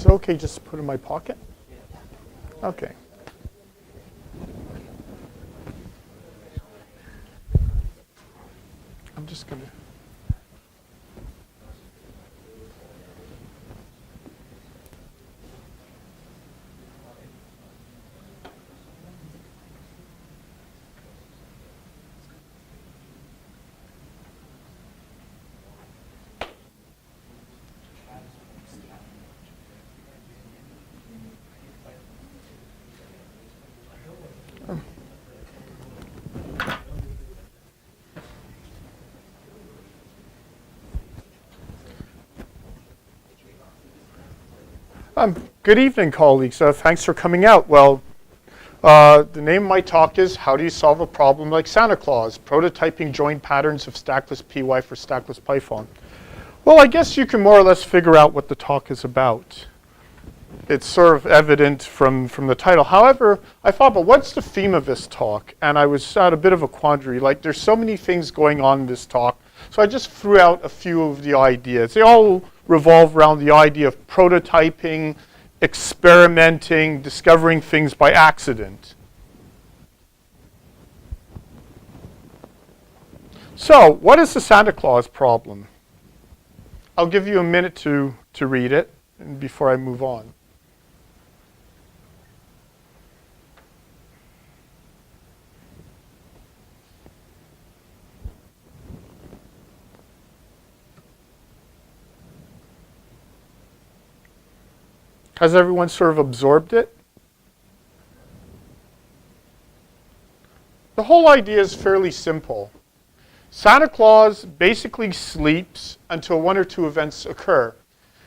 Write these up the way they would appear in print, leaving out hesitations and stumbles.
Is it okay just to put it in my pocket? Okay. I'm just going to. Good evening, colleagues. Thanks for coming out. Well, the name of my talk is How Do You Solve a Problem Like Santa Claus? Prototyping Joint Patterns of Stackless PY for Stackless Python. Well, I guess you can more or less figure out what the talk is about. It's sort of evident from the title. However, I thought, but what's the theme of this talk? And I was at a bit of a quandary. Like, there's so many things going on in this talk. So I just threw out a few of the ideas. They all revolve around the idea of prototyping, experimenting, discovering things by accident. So, what is the Santa Claus problem? I'll give you a minute to read it before I move on. Has everyone sort of absorbed it? The whole idea is fairly simple. Santa Claus basically sleeps until one or two events occur.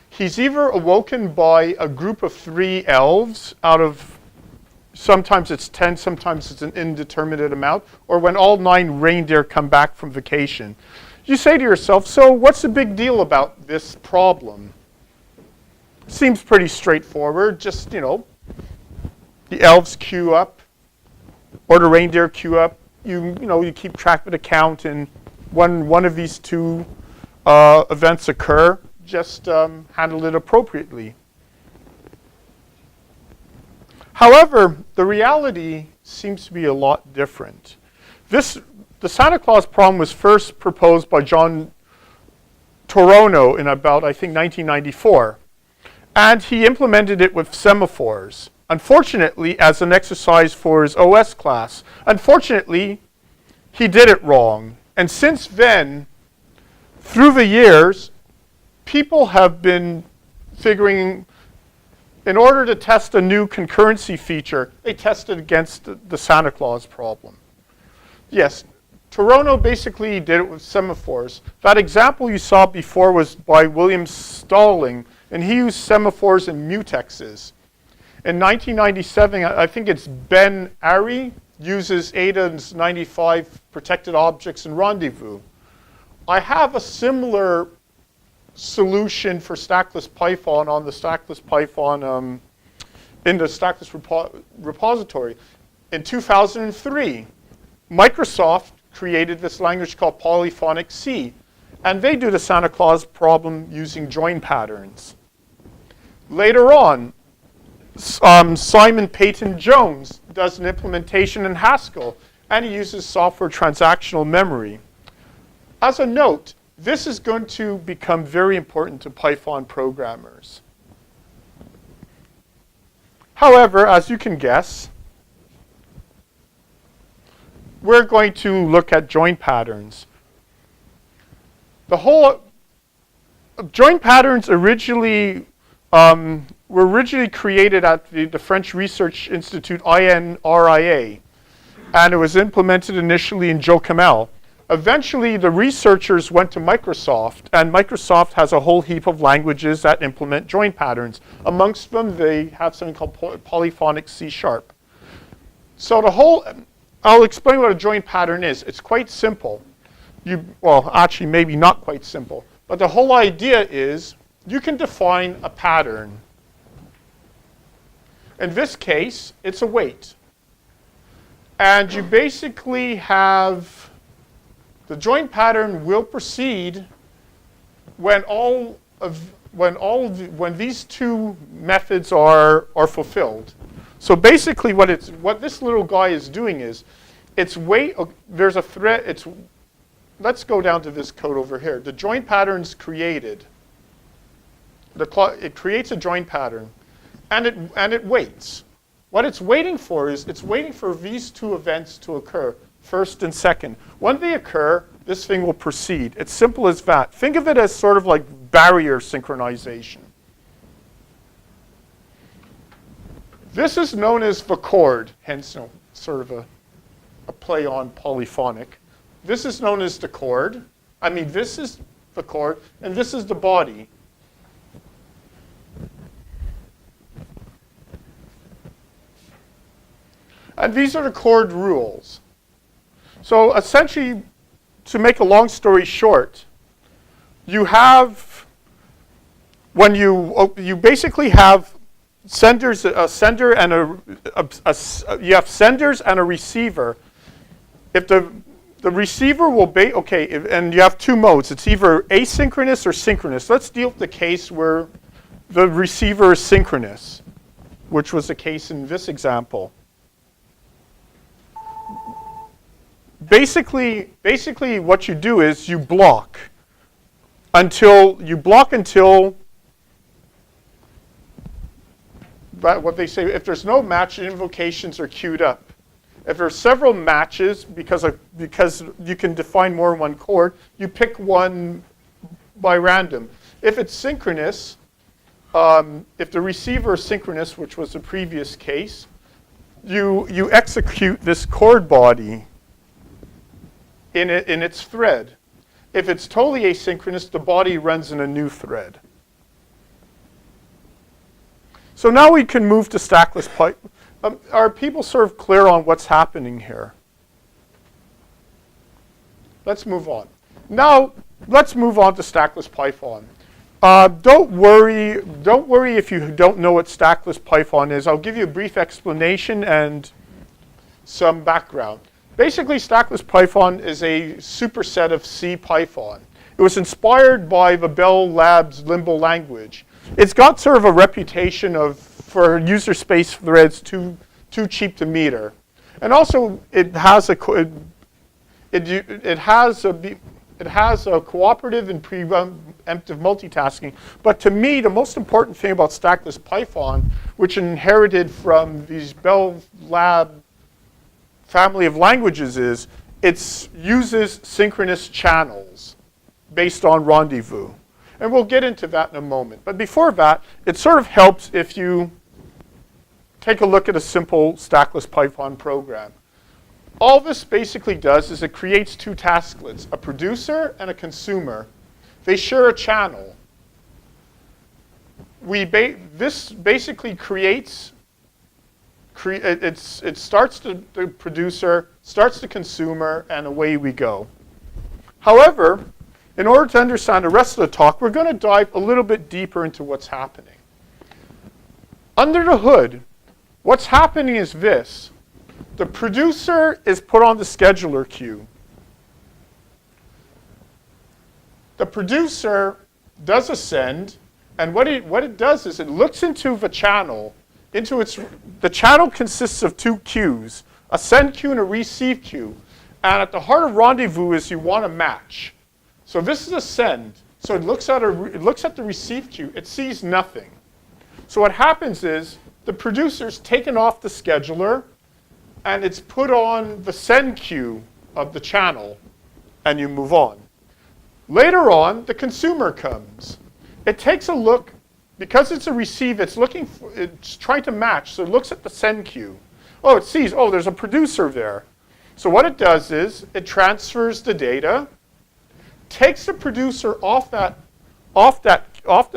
He's either awoken by a group of 3 elves out of, sometimes it's 10, sometimes it's an indeterminate amount, or when all 9 reindeer come back from vacation. You say to yourself, so what's the big deal about this problem? Seems pretty straightforward. Just, the elves queue up, or the reindeer queue up. You keep track of the count, and when one of these 2 events occur, just handle it appropriately. However, the reality seems to be a lot different. The Santa Claus problem was first proposed by John Torono in about, I think, 1994. And he implemented it with semaphores, unfortunately, as an exercise for his OS class. Unfortunately, he did it wrong. And since then, through the years, people have been figuring, in order to test a new concurrency feature, they tested against the Santa Claus problem. Yes, Torono basically did it with semaphores. That example you saw before was by William Stalling, and he used semaphores and mutexes. In 1997, I think it's Ben Ari, uses Ada's 95 protected objects and rendezvous. I have a similar solution for Stackless Python on the Stackless Python, in the Stackless repository. In 2003, Microsoft created this language called Polyphonic C, and they do the Santa Claus problem using join patterns. Later on, Simon Peyton Jones does an implementation in Haskell, and he uses software transactional memory. As a note, this is going to become very important to Python programmers. However, as you can guess, we're going to look at join patterns. The whole join patterns originally were originally created at the French Research Institute INRIA, and it was implemented initially in JOCamL. Eventually, the researchers went to Microsoft, and Microsoft has a whole heap of languages that implement join patterns. Amongst them, they have something called Polyphonic C#. So I'll explain what a join pattern is. It's quite simple. Well, actually, maybe not quite simple. But the whole idea is you can define a pattern. In this case, it's a weight. And you basically have the join pattern will proceed when all of when these two methods are fulfilled. So basically what this little guy is doing is, there's a thread, let's go down to this code over here. The join pattern's created. It creates a join pattern, and it waits. What it's waiting for is, it's waiting for these two events to occur, first and second. When they occur, this thing will proceed. It's simple as that. Think of it as sort of like barrier synchronization. This is known as the chord, hence sort of a play on polyphonic. This is known as the chord. This is the chord, and this is the body. And these are the chord rules. So essentially, to make a long story short, you have, you basically have senders, a sender and you have senders and a receiver. If the receiver will and you have two modes. It's either asynchronous or synchronous. Let's deal with the case where the receiver is synchronous, which was the case in this example. Basically what you do is you block until what they say, if there's no match, invocations are queued up. If there's several matches, because you can define more than one chord, you pick one by random. If it's synchronous, if the receiver is synchronous, which was the previous case, you execute this chord body in its thread. If it's totally asynchronous, the body runs in a new thread. So now we can move to Stackless Python. Are people sort of clear on what's happening here? Let's move on. Now, let's move on to Stackless Python. Don't worry if you don't know what Stackless Python is. I'll give you a brief explanation and some background. Basically, Stackless Python is a superset of C Python. It was inspired by the Bell Labs Limbo language. It's got sort of a reputation for user space threads too cheap to meter, and also it has a cooperative and preemptive multitasking. But to me, the most important thing about Stackless Python, which inherited from these Bell Lab family of languages, is it uses synchronous channels based on rendezvous. And we'll get into that in a moment. But before that, it sort of helps if you take a look at a simple Stackless Python program. All this basically does is it creates two tasklets, a producer and a consumer. They share a channel. This basically it starts the producer, starts the consumer, and away we go. However, in order to understand the rest of the talk, we're going to dive a little bit deeper into what's happening. Under the hood, what's happening is this. The producer is put on the scheduler queue. The producer does a send, and what it does is it looks into the channel. The channel consists of two queues, a send queue and a receive queue. And at the heart of rendezvous is you want a match. So this is a send. So it looks at the receive queue. It sees nothing. So what happens is the producer's taken off the scheduler, and it's put on the send queue of the channel, and you move on. Later on, the consumer comes. It takes a look. Because it's a receive, it's trying to match, so it looks at the send queue. Oh, it sees, there's a producer there. So what it does is it transfers the data, takes the producer off the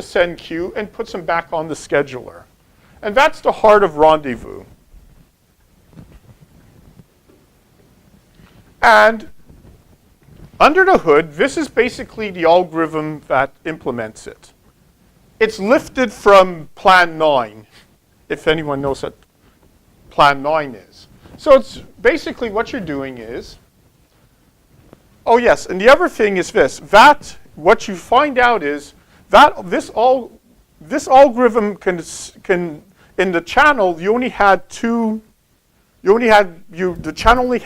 send queue, and puts him back on the scheduler. And that's the heart of rendezvous. And under the hood, this is basically the algorithm that implements it. It's lifted from Plan 9, if anyone knows what Plan 9 is. So it's basically what you're doing is, and the other thing is this, what you find out is This algorithm can in the channel the channel only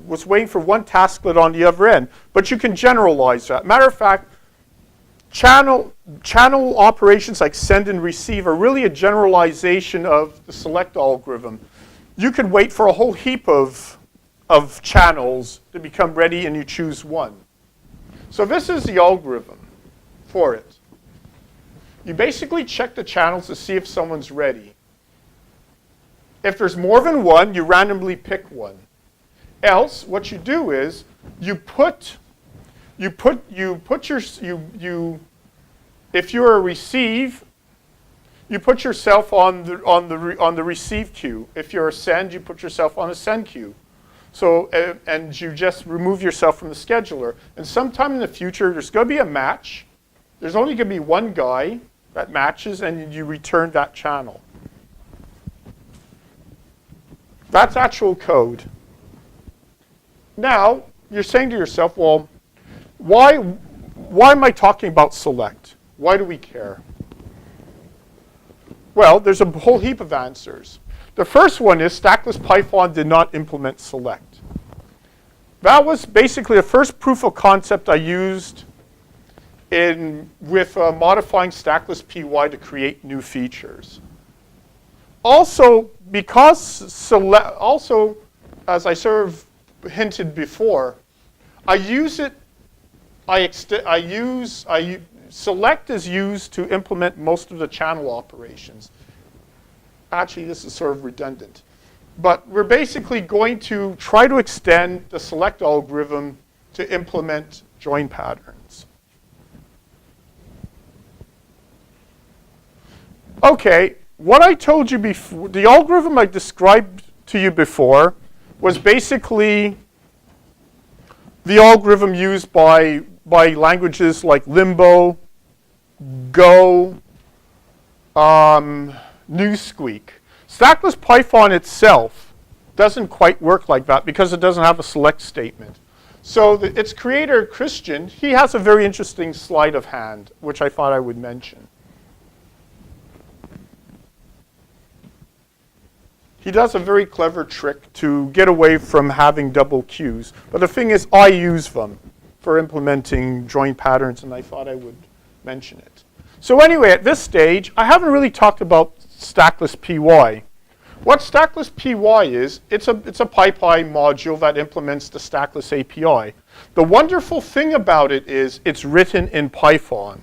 was waiting for one tasklet on the other end, but you can generalize that. Matter of fact, channel operations like send and receive are really a generalization of the select algorithm. You can wait for a whole heap of channels to become ready and you choose one. So this is the algorithm for it. You basically check the channels to see if someone's ready. If there's more than one, you randomly pick one. Else, what you do is if you're a receive, you put yourself on the receive queue. If you're a send, you put yourself on a send queue. So and you just remove yourself from the scheduler. And sometime in the future, there's going to be a match. There's only going to be one guy that matches, and you return that channel. That's actual code. Now, you're saying to yourself, well, why am I talking about select? Why do we care? Well, there's a whole heap of answers. The first one is Stackless Python did not implement select. That was basically the first proof of concept I used with modifying Stackless PY to create new features. Also, as I sort of hinted before, select is used to implement most of the channel operations. Actually, this is sort of redundant. But we're basically going to try to extend the select algorithm to implement join patterns. Okay, what I told you before, the algorithm I described to you before was basically the algorithm used by languages like Limbo, Go, Newsqueak. Stackless Python itself doesn't quite work like that because it doesn't have a select statement. So its creator, Christian, he has a very interesting sleight of hand, which I thought I would mention. He does a very clever trick to get away from having double queues. But the thing is, I use them for implementing join patterns, and I thought I would mention it. So anyway, at this stage, I haven't really talked about Stackless PY. What Stackless PY is, it's a PyPy module that implements the Stackless API. The wonderful thing about it is it's written in Python.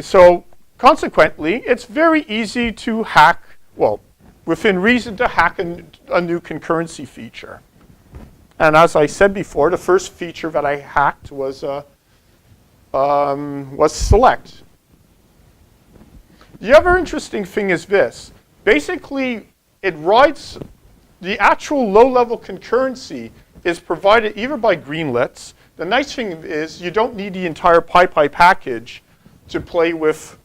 So consequently, it's very easy to hack, well, within reason to hack a new concurrency feature. And as I said before, the first feature that I hacked was select. The other interesting thing is this. Basically, it writes, the actual low-level concurrency is provided either by greenlets. The nice thing is you don't need the entire PyPy package to play with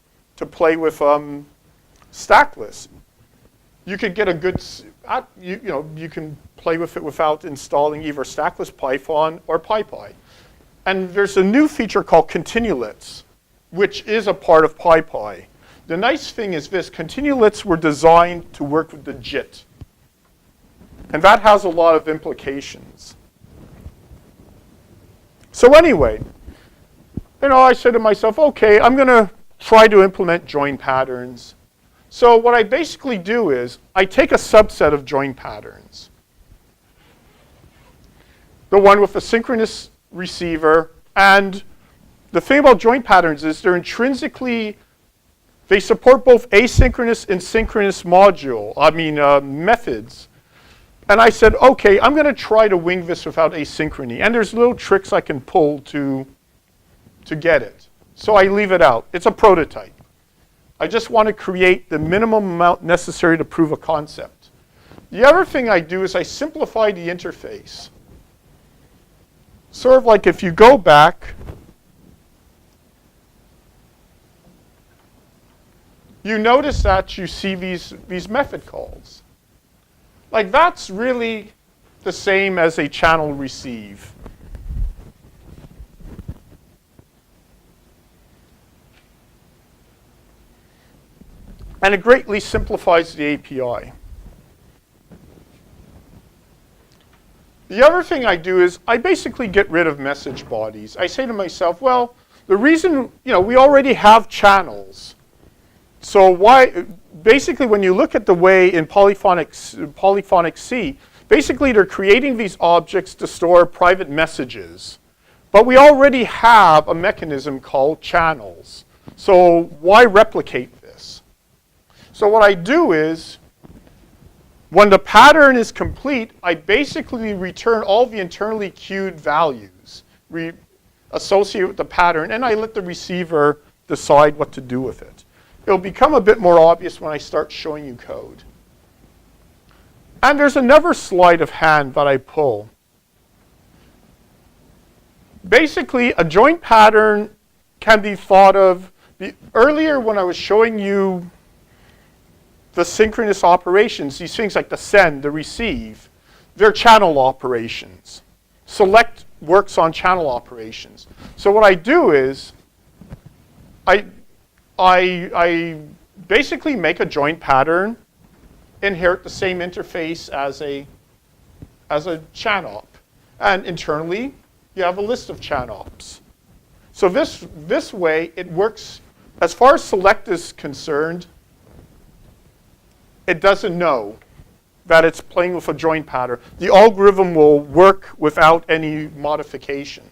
Stackless. You could get a good, you can play with it without installing either Stackless Python or PyPy. And there's a new feature called continuelets, which is a part of PyPy. The nice thing is this, continuelets were designed to work with the JIT. And that has a lot of implications. So anyway, I said to myself, okay, I'm going to try to implement join patterns. So what I basically do is I take a subset of join patterns. The one with a synchronous receiver, and the thing about join patterns is they're intrinsically, they support both asynchronous and synchronous methods. And I said, okay, I'm going to try to wing this without asynchrony. And there's little tricks I can pull to get it. So I leave it out. It's a prototype. I just want to create the minimum amount necessary to prove a concept. The other thing I do is I simplify the interface. Sort of like if you go back, you notice that you see these method calls. Like that's really the same as a channel receive. And it greatly simplifies the API. The other thing I do is I basically get rid of message bodies. I say to myself, well, the reason, we already have channels. So why, basically when you look at the way in polyphonic C, basically they're creating these objects to store private messages. But we already have a mechanism called channels. So why replicate this? So what I do is, when the pattern is complete, I basically return all the internally queued values associated with the pattern, and I let the receiver decide what to do with it. It'll become a bit more obvious when I start showing you code. And there's another sleight of hand that I pull. Basically, a joint pattern can be thought of, earlier when I was showing you the synchronous operations, these things like the send, the receive, they're channel operations. Select works on channel operations. So what I do is, I basically make a joint pattern, inherit the same interface as a channel. And internally, you have a list of chanops. So this way, it works, as far as select is concerned, it doesn't know that it's playing with a joint pattern. The algorithm will work without any modification.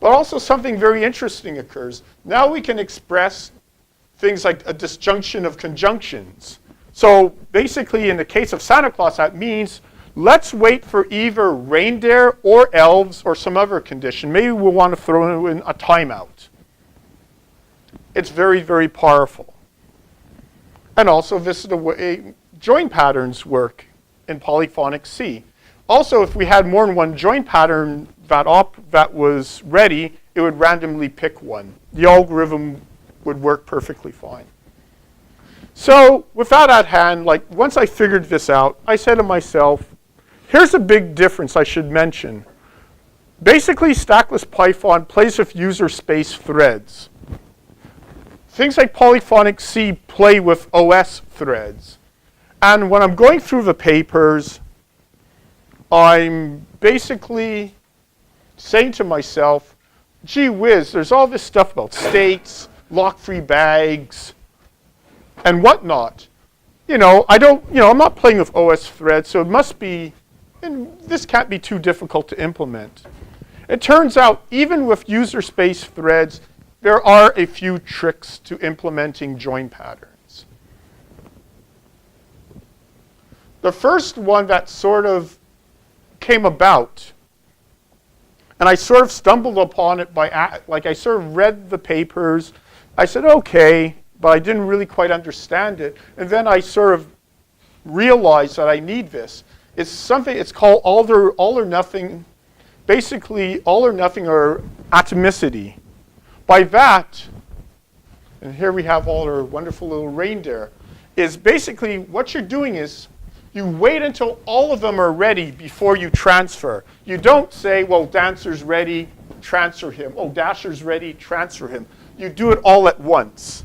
But also something very interesting occurs. Now we can express things like a disjunction of conjunctions. So basically in the case of Santa Claus, that means let's wait for either reindeer or elves or some other condition. Maybe we'll want to throw in a timeout. It's very, very powerful. And also, this is the way joint patterns work in polyphonic C. Also, if we had more than one joint pattern that was ready, it would randomly pick one. The algorithm would work perfectly fine. So with that at hand, once I figured this out, I said to myself, here's a big difference I should mention. Basically, Stackless Python plays with user space threads. Things like polyphonic C play with OS threads. And when I'm going through the papers, I'm basically saying to myself, gee whiz, there's all this stuff about states, lock-free bags, and whatnot. I'm not playing with OS threads, so it must be, and this can't be too difficult to implement. It turns out, even with user space threads, there are a few tricks to implementing join patterns. The first one that sort of came about, and I sort of stumbled upon it I sort of read the papers. I said, okay, but I didn't really quite understand it. And then I sort of realized that I need this. It's called all or nothing, basically all or nothing or atomicity. By that, and here we have all our wonderful little reindeer, is basically what you're doing is you wait until all of them are ready before you transfer. You don't say, well, Dancer's ready, transfer him. Oh, Dasher's ready, transfer him. You do it all at once.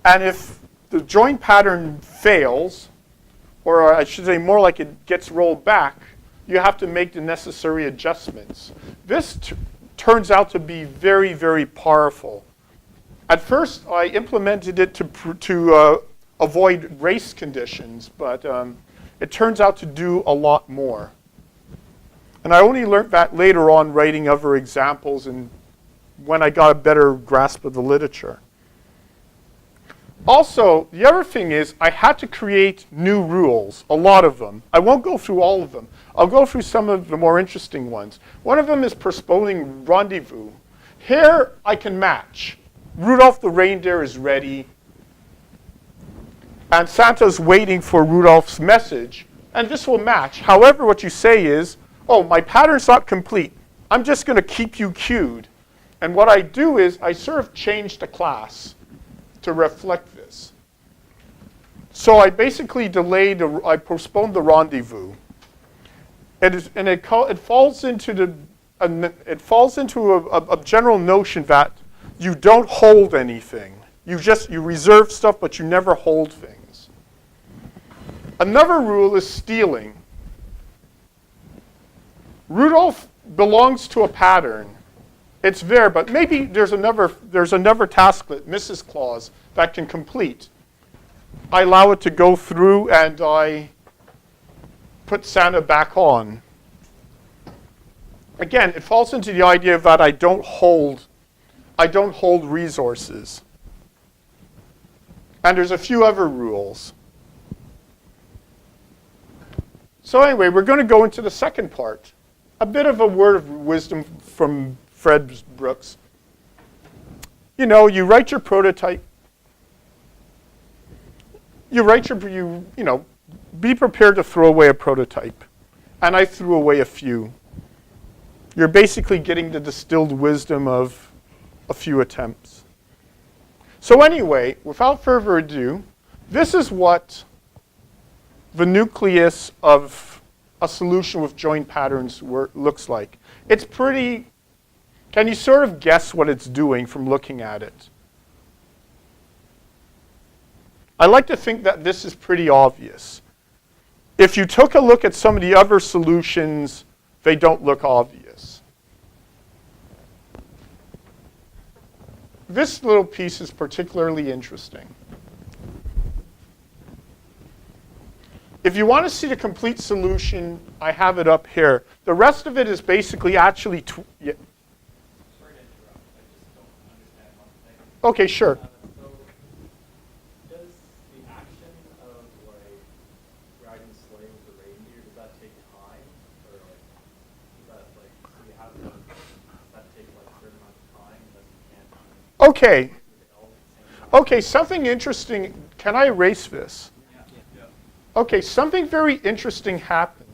And if the join pattern fails, or I should say more like it gets rolled back, you have to make the necessary adjustments. This turns out to be very, very powerful. At first, I implemented it to avoid race conditions, but it turns out to do a lot more. And I only learned that later on writing other examples and when I got a better grasp of the literature. Also, the other thing is I had to create new rules, a lot of them. I won't go through all of them. I'll go through some of the more interesting ones. One of them is postponing rendezvous. Here I can match. Rudolph the reindeer is ready, and Santa's waiting for Rudolph's message, and this will match. However, what you say is, oh, my pattern's not complete. I'm just going to keep you queued. And what I do is I sort of change the class to reflect this. So I basically I postponed the rendezvous. It falls into a general notion that you don't hold anything. You reserve stuff, but you never hold things. Another rule is stealing. Rudolph belongs to a pattern. It's there, but maybe there's another tasklet, Mrs. Claus, that can complete. I allow it to go through, and I put Santa back on. Again, it falls into the idea that I don't hold resources. And there's a few other rules. So anyway, we're going to go into the second part. A bit of a word of wisdom from Fred Brooks. You know, you write your prototype. Be prepared to throw away a prototype. And I threw away a few. You're basically getting the distilled wisdom of a few attempts. So anyway, without further ado, this is what the nucleus of a solution with joint patterns looks like. It's pretty, can you sort of guess what it's doing from looking at it? I like to think that this is pretty obvious. If you took a look at some of the other solutions, they don't look obvious. This little piece is particularly interesting. If you want to see the complete solution, I have it up here. The rest of it is basically actually... Sorry to interrupt. I just don't understand one thing. Okay, sure. So does the action of riding the sleigh with the reindeer, does that take time? Or does that so you have to, does that take a certain amount of time that you can't... Okay. Okay, something interesting. Can I erase this? Okay, something very interesting happened.